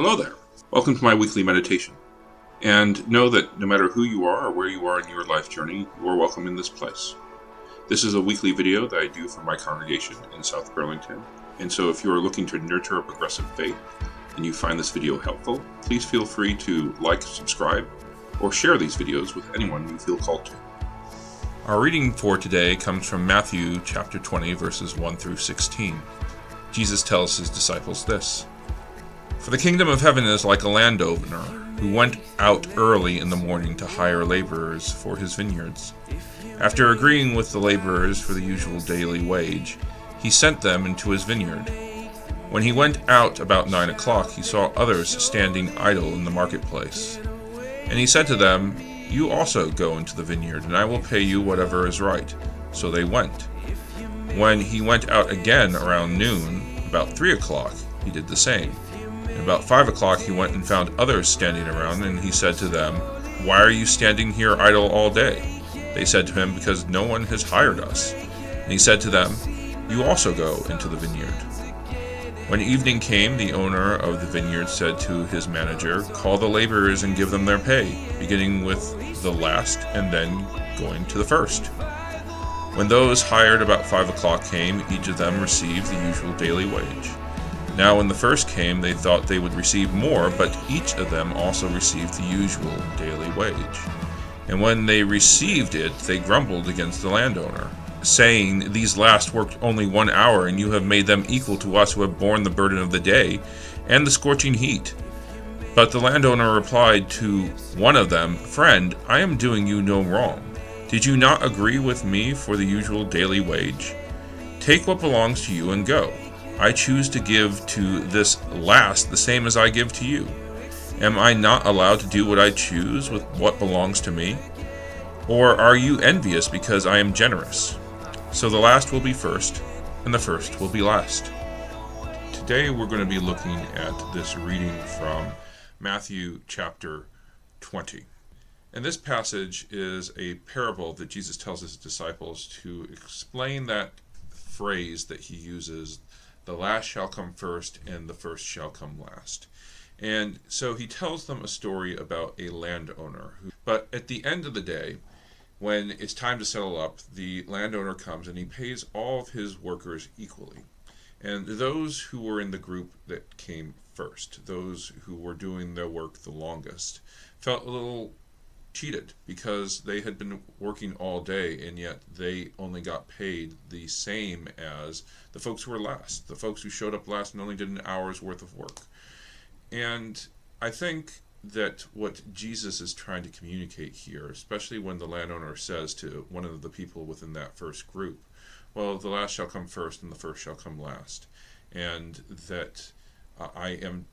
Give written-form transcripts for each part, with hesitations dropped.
Hello there. Welcome to my weekly meditation. And know that no matter who you are or where you are in your life journey, you are welcome in this place. This is a weekly video that I do for my congregation in South Burlington. And so if you are looking to nurture a progressive faith and you find this video helpful, please feel free to like, subscribe, or share these videos with anyone you feel called to. Our reading for today comes from Matthew chapter 20, verses 1 through 16. Jesus tells his disciples this: "For the kingdom of heaven is like a landowner who went out early in the morning to hire laborers for his vineyards. After agreeing with the laborers for the usual daily wage, he sent them into his vineyard. When he went out about 9 o'clock, he saw others standing idle in the marketplace. And he said to them, 'You also go into the vineyard, and I will pay you whatever is right.' So they went. When he went out again around noon, about 3 o'clock, he did the same. And about 5 o'clock he went and found others standing around, and he said to them, 'Why are you standing here idle all day?' They said to him, 'Because no one has hired us.' And he said to them, 'You also go into the vineyard.' When evening came, the owner of the vineyard said to his manager, 'Call the laborers and give them their pay, beginning with the last and then going to the first.' When those hired about 5 o'clock came, each of them received the usual daily wage. Now when the first came, they thought they would receive more, but each of them also received the usual daily wage. And when they received it, they grumbled against the landowner, saying, 'These last worked only 1 hour, and you have made them equal to us who have borne the burden of the day and the scorching heat.' But the landowner replied to one of them, 'Friend, I am doing you no wrong. Did you not agree with me for the usual daily wage? Take what belongs to you and go. I choose to give to this last the same as I give to you. Am I not allowed to do what I choose with what belongs to me? Or are you envious because I am generous? So the last will be first, and the first will be last." Today we're going to be looking at this reading from Matthew chapter 20. And this passage is a parable that Jesus tells his disciples to explain that phrase that he uses, "The last shall come first, and the first shall come last." And so he tells them a story about a landowner. But at the end of the day, when it's time to settle up, the landowner comes and he pays all of his workers equally. And those who were in the group that came first, those who were doing their work the longest, felt a little cheated because they had been working all day and yet they only got paid the same as the folks who were last, the folks who showed up last and only did an hour's worth of work. And I think that what Jesus is trying to communicate here, especially when the landowner says to one of the people within that first group, well, the last shall come first and the first shall come last, and that I am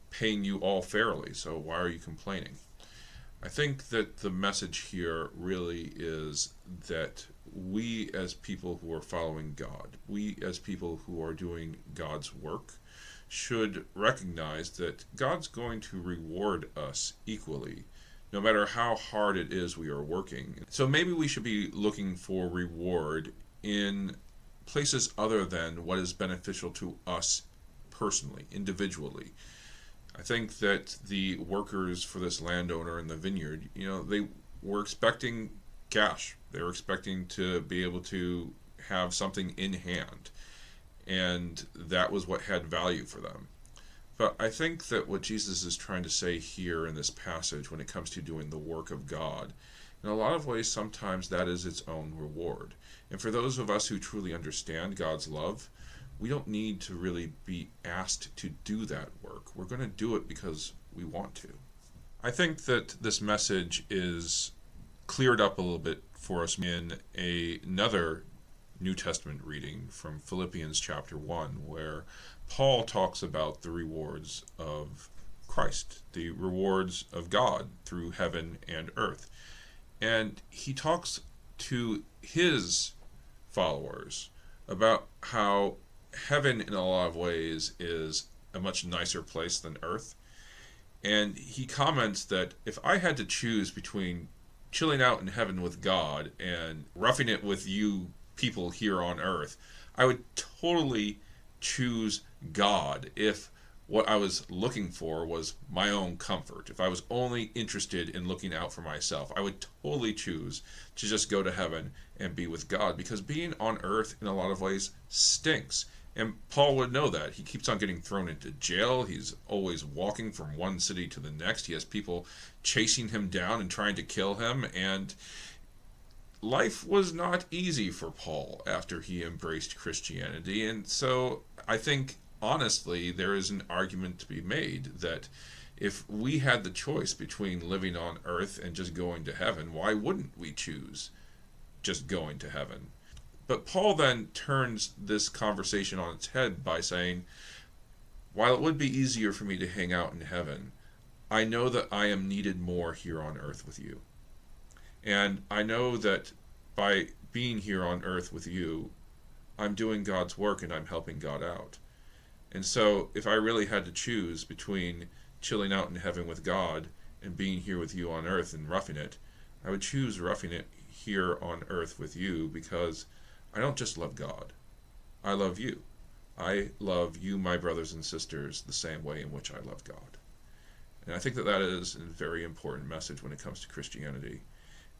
paying you all fairly, so why are you complaining? I think that the message here really is that we as people who are following God, we as people who are doing God's work, should recognize that God's going to reward us equally, no matter how hard it is we are working. So maybe we should be looking for reward in places other than what is beneficial to us personally, individually. I think that the workers for this landowner in the vineyard, they were expecting cash. They were expecting to be able to have something in hand. And that was what had value for them. But I think that what Jesus is trying to say here in this passage when it comes to doing the work of God, in a lot of ways, sometimes that is its own reward. And for those of us who truly understand God's love, we don't need to really be asked to do that work. We're going to do it because we want to. I think that this message is cleared up a little bit for us in another New Testament reading from Philippians chapter 1, where Paul talks about the rewards of Christ, the rewards of God through heaven and earth. And he talks to his followers about how heaven in a lot of ways is a much nicer place than earth. And he comments that if I had to choose between chilling out in heaven with God and roughing it with you people here on earth, I would totally choose God if what I was looking for was my own comfort. If I was only interested in looking out for myself, I would totally choose to just go to heaven and be with God, because being on earth in a lot of ways stinks. And Paul would know that. He keeps on getting thrown into jail. He's always walking from one city to the next. He has people chasing him down and trying to kill him. And life was not easy for Paul after he embraced Christianity. And so I think, honestly, there is an argument to be made that if we had the choice between living on earth and just going to heaven, why wouldn't we choose just going to heaven? But Paul then turns this conversation on its head by saying, while it would be easier for me to hang out in heaven, I know that I am needed more here on earth with you. And I know that by being here on earth with you, I'm doing God's work and I'm helping God out. And so if I really had to choose between chilling out in heaven with God and being here with you on earth and roughing it, I would choose roughing it here on earth with you, because I don't just love God. I love you. I love you, my brothers and sisters, the same way in which I love God. And I think that that is a very important message when it comes to Christianity,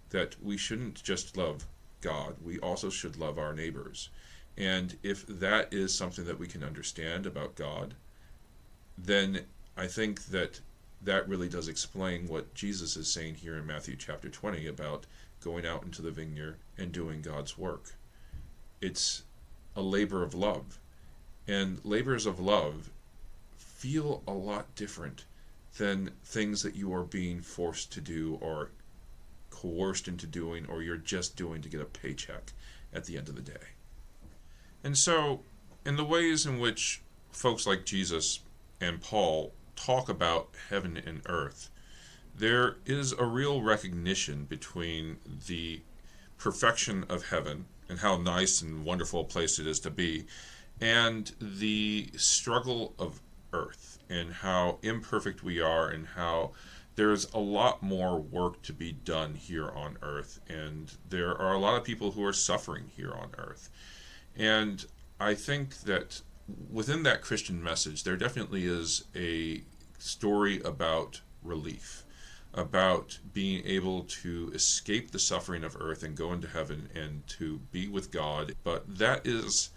that we shouldn't just love God, we also should love our neighbors. And if that is something that we can understand about God, then I think that that really does explain what Jesus is saying here in Matthew chapter 20 about going out into the vineyard and doing God's work. It's a labor of love. And labors of love feel a lot different than things that you are being forced to do or coerced into doing, or you're just doing to get a paycheck at the end of the day. And so, in the ways in which folks like Jesus and Paul talk about heaven and earth, there is a real recognition between the perfection of heaven and how nice and wonderful a place it is to be, and the struggle of earth and how imperfect we are, and how there's a lot more work to be done here on earth, and there are a lot of people who are suffering here on earth. And I think that within that Christian message, there definitely is a story about relief, about being able to escape the suffering of earth and go into heaven and to be with God. But that is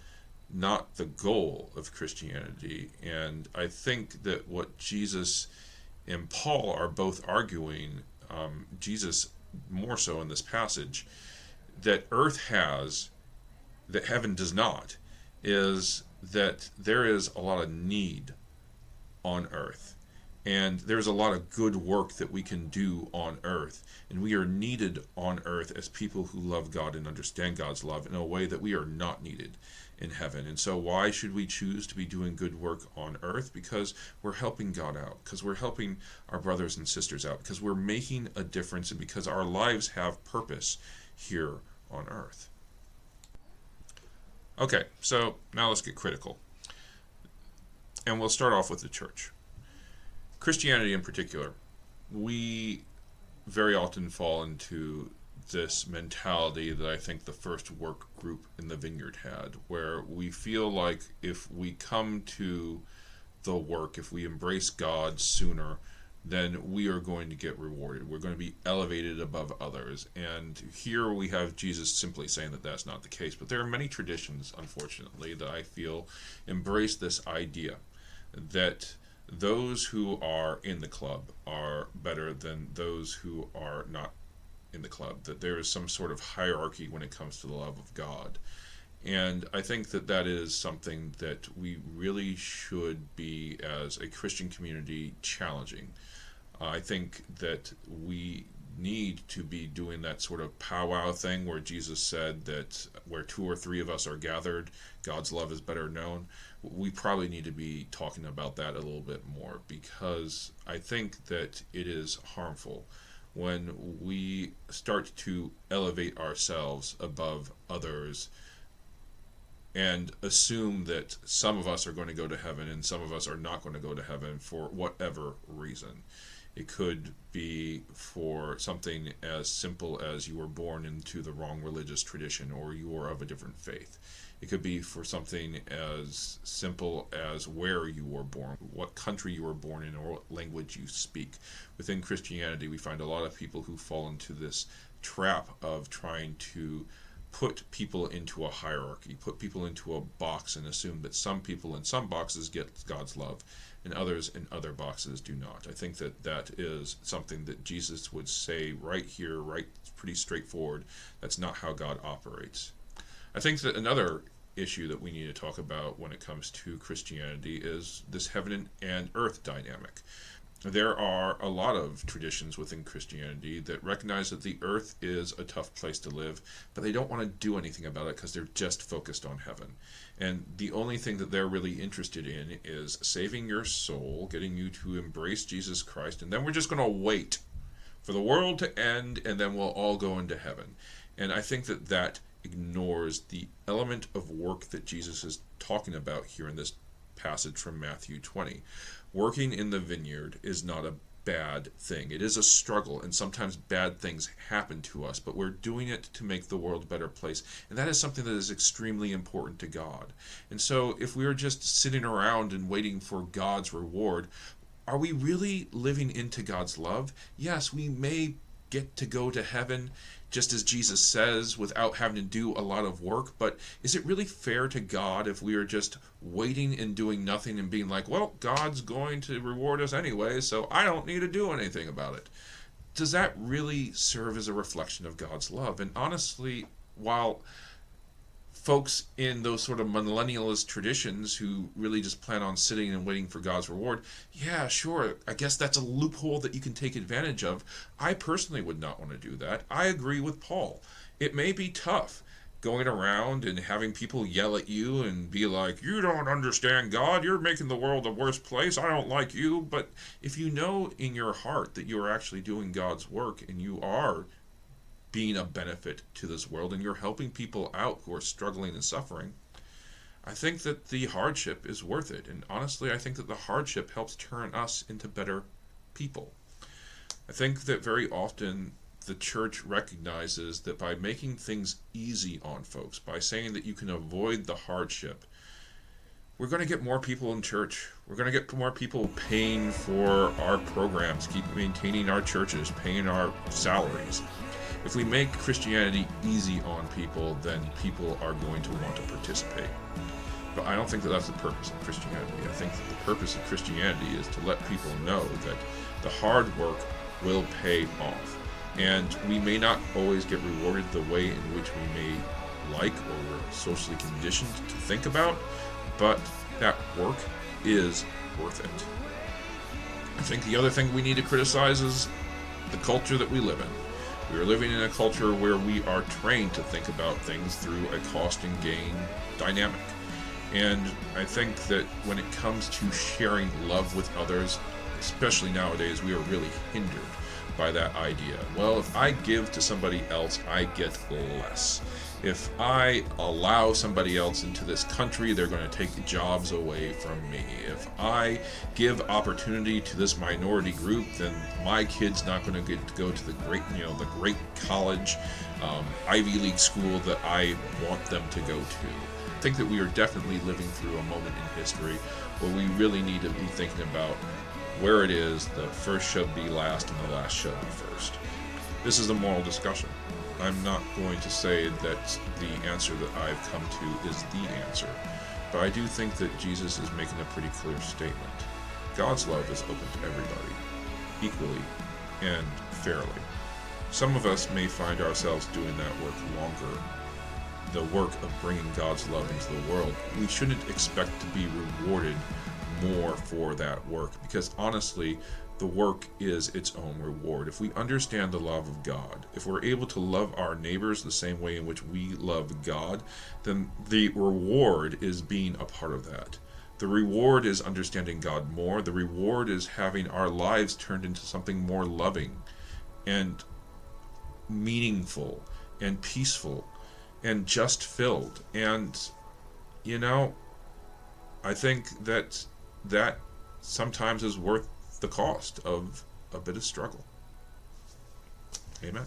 not the goal of Christianity. And I think that what Jesus and Paul are both arguing, Jesus more so in this passage, that earth has, that heaven does not, is that there is a lot of need on earth. And there's a lot of good work that we can do on earth. And we are needed on earth as people who love God and understand God's love in a way that we are not needed in heaven. And so why should we choose to be doing good work on earth? Because we're helping God out, because we're helping our brothers and sisters out, because we're making a difference, and because our lives have purpose here on earth. Okay, so now let's get critical. And we'll start off with the church. Christianity in particular, we very often fall into this mentality that I think the first work group in the vineyard had, where we feel like if we come to the work, if we embrace God sooner, then we are going to get rewarded. We're going to be elevated above others. And here we have Jesus simply saying that that's not the case. But there are many traditions, unfortunately, that I feel embrace this idea that those who are in the club are better than those who are not in the club, that there is some sort of hierarchy when it comes to the love of God. And I think that that is something that we really should be, as a Christian community, challenging. I think that we need to be doing that sort of powwow thing where Jesus said that where 2 or 3 of us are gathered, God's love is better known. We probably need to be talking about that a little bit more, because I think that it is harmful when we start to elevate ourselves above others and assume that some of us are going to go to heaven and some of us are not going to go to heaven for whatever reason. It could be for something as simple as you were born into the wrong religious tradition, or you are of a different faith. It could be for something as simple as where you were born, what country you were born in, or what language you speak. Within Christianity, we find a lot of people who fall into this trap of trying to put people into a hierarchy, put people into a box, and assume that some people in some boxes get God's love and others in other boxes do not. I think that that is something that Jesus would say right here, right, pretty straightforward. That's not how God operates. I think that another issue that we need to talk about when it comes to Christianity is this heaven and earth dynamic. There are a lot of traditions within Christianity that recognize that the earth is a tough place to live, but they don't want to do anything about it because they're just focused on heaven. And the only thing that they're really interested in is saving your soul, getting you to embrace Jesus Christ, and then we're just going to wait for the world to end, and then we'll all go into heaven. And I think that that ignores the element of work that Jesus is talking about here in this passage from Matthew 20. Working in the vineyard is not a bad thing. It is a struggle, and sometimes bad things happen to us, but we're doing it to make the world a better place. And that is something that is extremely important to God. And so if we are just sitting around and waiting for God's reward, are we really living into God's love? Yes, we may get to go to heaven, just as Jesus says, without having to do a lot of work, but is it really fair to God if we are just waiting and doing nothing and being like, well, God's going to reward us anyway, so I don't need to do anything about it? Does that really serve as a reflection of God's love? And honestly, while folks in those sort of millennialist traditions who really just plan on sitting and waiting for God's reward, yeah, sure, I guess that's a loophole that you can take advantage of. I personally would not want to do that. I agree with Paul. It may be tough going around and having people yell at you and be like, you don't understand God, you're making the world a worse place, I don't like you. But if you know in your heart that you are actually doing God's work and you are being a benefit to this world and you're helping people out who are struggling and suffering, I think that the hardship is worth it. And honestly, I think that the hardship helps turn us into better people. I think that very often the church recognizes that by making things easy on folks, by saying that you can avoid the hardship, we're going to get more people in church. We're going to get more people paying for our programs, keep maintaining our churches, paying our salaries. If we make Christianity easy on people, then people are going to want to participate. But I don't think that that's the purpose of Christianity. I think that the purpose of Christianity is to let people know that the hard work will pay off. And we may not always get rewarded the way in which we may like or we're socially conditioned to think about, but that work is worth it. I think the other thing we need to criticize is the culture that we live in. We are living in a culture where we are trained to think about things through a cost and gain dynamic. And I think that when it comes to sharing love with others, especially nowadays, we are really hindered by that idea. Well, if I give to somebody else, I get less. If I allow somebody else into this country, they're going to take jobs away from me. If I give opportunity to this minority group, then my kid's not going to get to go to the great college, Ivy League school that I want them to go to. I think that we are definitely living through a moment in history where we really need to be thinking about where it is the first shall be last and the last shall be first. This is a moral discussion. I'm not going to say that the answer that I've come to is the answer, but I do think that Jesus is making a pretty clear statement. God's love is open to everybody, equally and fairly. Some of us may find ourselves doing that work longer, the work of bringing God's love into the world. We shouldn't expect to be rewarded more for that work, because honestly, the work is its own reward. If we understand the love of God, if we're able to love our neighbors the same way in which we love God, then the reward is being a part of that. The reward is understanding God more. The reward is having our lives turned into something more loving and meaningful and peaceful and just filled. And, I think that sometimes is worth the cost of a bit of struggle. Amen.